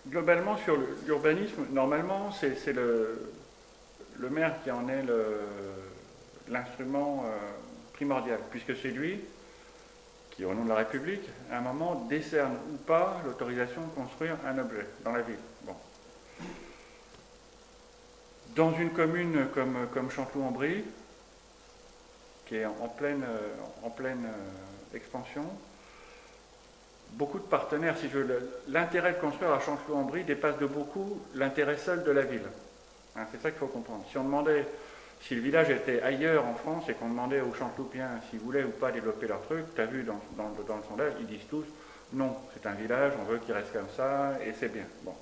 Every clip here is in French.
Globalement, sur l'urbanisme, normalement, c'est le maire qui en est l'instrument primordial, puisque c'est lui qui, au nom de la République, à un moment, décerne ou pas l'autorisation de construire un objet dans la ville. Bon. Dans une commune comme Chanteloup-en-Brie, qui est en pleine expansion, beaucoup de partenaires, si je veux, l'intérêt de construire à Chanteloup-en-Brie dépasse de beaucoup l'intérêt seul de la ville. Hein, c'est ça qu'il faut comprendre. Si on demandait, si le village était ailleurs en France et qu'on demandait aux Chanteloupiens s'ils voulaient ou pas développer leur truc, tu as vu dans le sondage, ils disent tous non, c'est un village, on veut qu'il reste comme ça et c'est bien. Bon.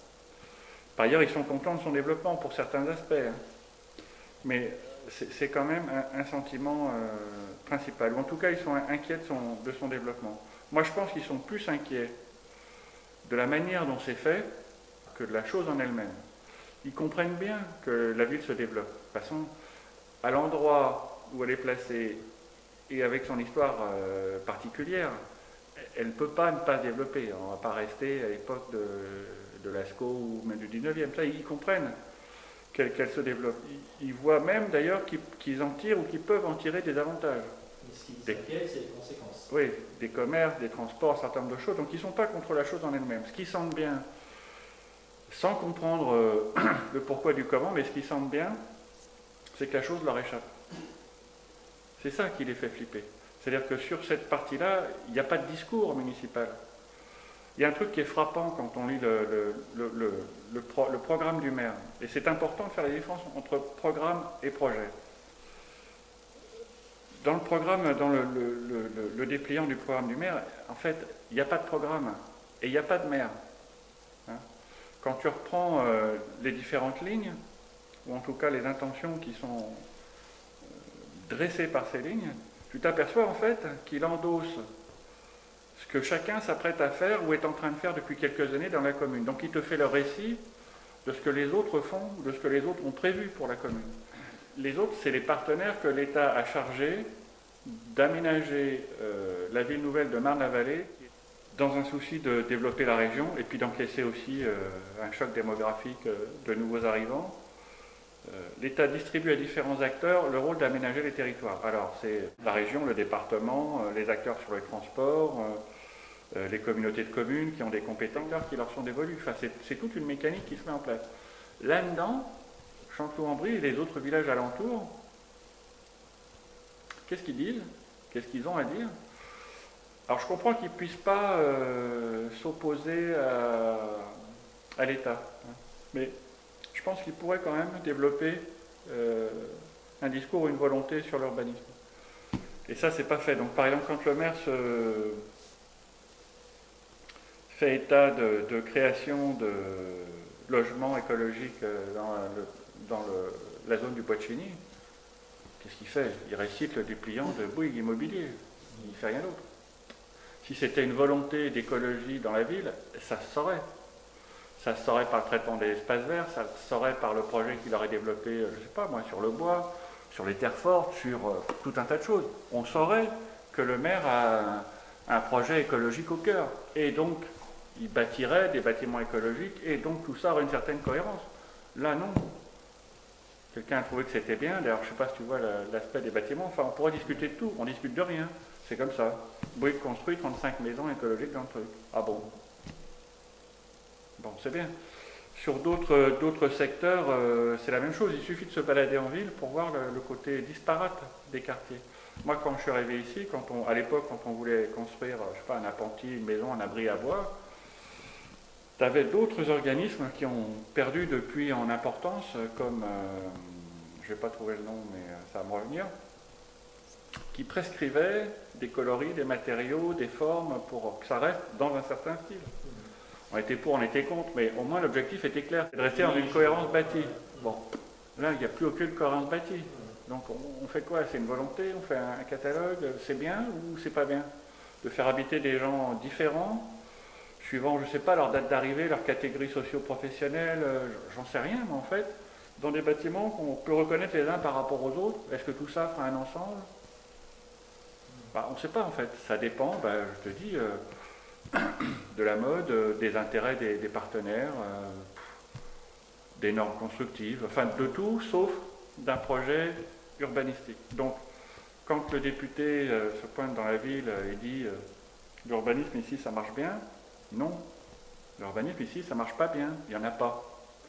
Par ailleurs, ils sont contents de son développement pour certains aspects, hein. Mais c'est quand même un sentiment principal. Ou en tout cas, ils sont inquiets de son développement. Moi, je pense qu'ils sont plus inquiets de la manière dont c'est fait que de la chose en elle-même. Ils comprennent bien que la ville se développe. De toute façon, à l'endroit où elle est placée et avec son histoire particulière, elle ne peut pas ne pas se développer. On ne va pas rester à l'époque de Lascaux ou même du 19e. Ça, ils comprennent qu'elle se développe. Ils voient même d'ailleurs qu'ils en tirent ou qu'ils peuvent en tirer des avantages. Mais ce qui s'inquiète, c'est les conséquences. Oui, des commerces, des transports, un certain nombre de choses. Donc ils ne sont pas contre la chose en elle-même. Ce qu'ils sentent bien, sans comprendre le pourquoi du comment, mais ce qu'ils sentent bien, c'est que la chose leur échappe. C'est ça qui les fait flipper. C'est-à-dire que sur cette partie-là, il n'y a pas de discours municipal. Il y a un truc qui est frappant quand on lit le programme du maire. Et c'est important de faire la différence entre programme et projet. Dans le programme, dans le dépliant du programme du maire, en fait, il n'y a pas de programme et il n'y a pas de maire. Hein. Quand tu reprends les différentes lignes, ou en tout cas les intentions qui sont dressées par ces lignes, tu t'aperçois en fait qu'il endosse ce que chacun s'apprête à faire ou est en train de faire depuis quelques années dans la commune. Donc il te fait le récit de ce que les autres font, de ce que les autres ont prévu pour la commune. Les autres, c'est les partenaires que l'État a chargés d'aménager la ville nouvelle de Marne-la-Vallée dans un souci de développer la région et puis d'encaisser aussi un choc démographique de nouveaux arrivants. L'État distribue à différents acteurs le rôle d'aménager les territoires. Alors c'est la région, le département, les acteurs sur le transport, les communautés de communes qui ont des compétences qui leur sont dévolues. Enfin, c'est toute une mécanique qui se met en place. Là-dedans, Chanteloup-en-Brie et les autres villages alentours, qu'est-ce qu'ils disent? Qu'est-ce qu'ils ont à dire? Alors je comprends qu'ils ne puissent pas s'opposer à l'État, hein, mais je pense qu'ils pourraient quand même développer un discours ou une volonté sur l'urbanisme. Et ça, c'est pas fait. Donc par exemple, quand le maire fait état de création de logements écologiques dans la zone du Bois-de-Chény, qu'est-ce qu'il fait? Il récite le dépliant de Bouygues Immobilier. Il ne fait rien d'autre. Si c'était une volonté d'écologie dans la ville, ça se saurait. Ça se saurait par le traitement des espaces verts, ça se saurait par le projet qu'il aurait développé, je ne sais pas moi, sur le bois, sur les terres fortes, sur tout un tas de choses. On saurait que le maire a un projet écologique au cœur. Et donc, il bâtirait des bâtiments écologiques, et donc tout ça aurait une certaine cohérence. Là, non. Quelqu'un a trouvé que c'était bien, d'ailleurs, je ne sais pas si tu vois l'aspect des bâtiments, enfin, on pourrait discuter de tout, on discute de rien. C'est comme ça. Bouygues construit 35 maisons écologiques dans le truc. Ah bon? Bon, c'est bien. Sur d'autres secteurs, c'est la même chose. Il suffit de se balader en ville pour voir le côté disparate des quartiers. Moi, quand je suis arrivé ici, à l'époque, quand on voulait construire, je sais pas, un appentis, une maison, un abri à bois, tu avais d'autres organismes qui ont perdu depuis en importance, comme, je ne vais pas trouver le nom, mais ça va me revenir, qui prescrivaient des coloris, des matériaux, des formes pour que ça reste dans un certain style. On était pour, on était contre, mais au moins l'objectif était clair, c'est de rester dans une cohérence bâtie. Bon, là, il n'y a plus aucune cohérence bâtie. Donc on fait quoi? C'est une volonté? On fait un catalogue? C'est bien ou c'est pas bien? De faire habiter des gens différents, suivant, je ne sais pas, leur date d'arrivée, leur catégorie socio-professionnelle, j'en sais rien, mais en fait, dans des bâtiments qu'on peut reconnaître les uns par rapport aux autres, est-ce que tout ça fera un ensemble? On ne sait pas en fait, ça dépend, je te dis, de la mode, des intérêts des partenaires, des normes constructives, enfin de tout sauf d'un projet urbanistique. Donc, quand le député se pointe dans la ville et dit l'urbanisme ici ça marche bien, non, l'urbanisme ici ça marche pas bien, il n'y en a pas.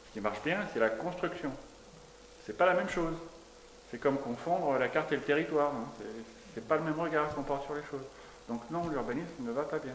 Ce qui marche bien, c'est la construction. C'est pas la même chose. C'est comme confondre la carte et le territoire. Hein. C'est pas le même regard qu'on porte sur les choses. Donc non, l'urbanisme ne va pas bien.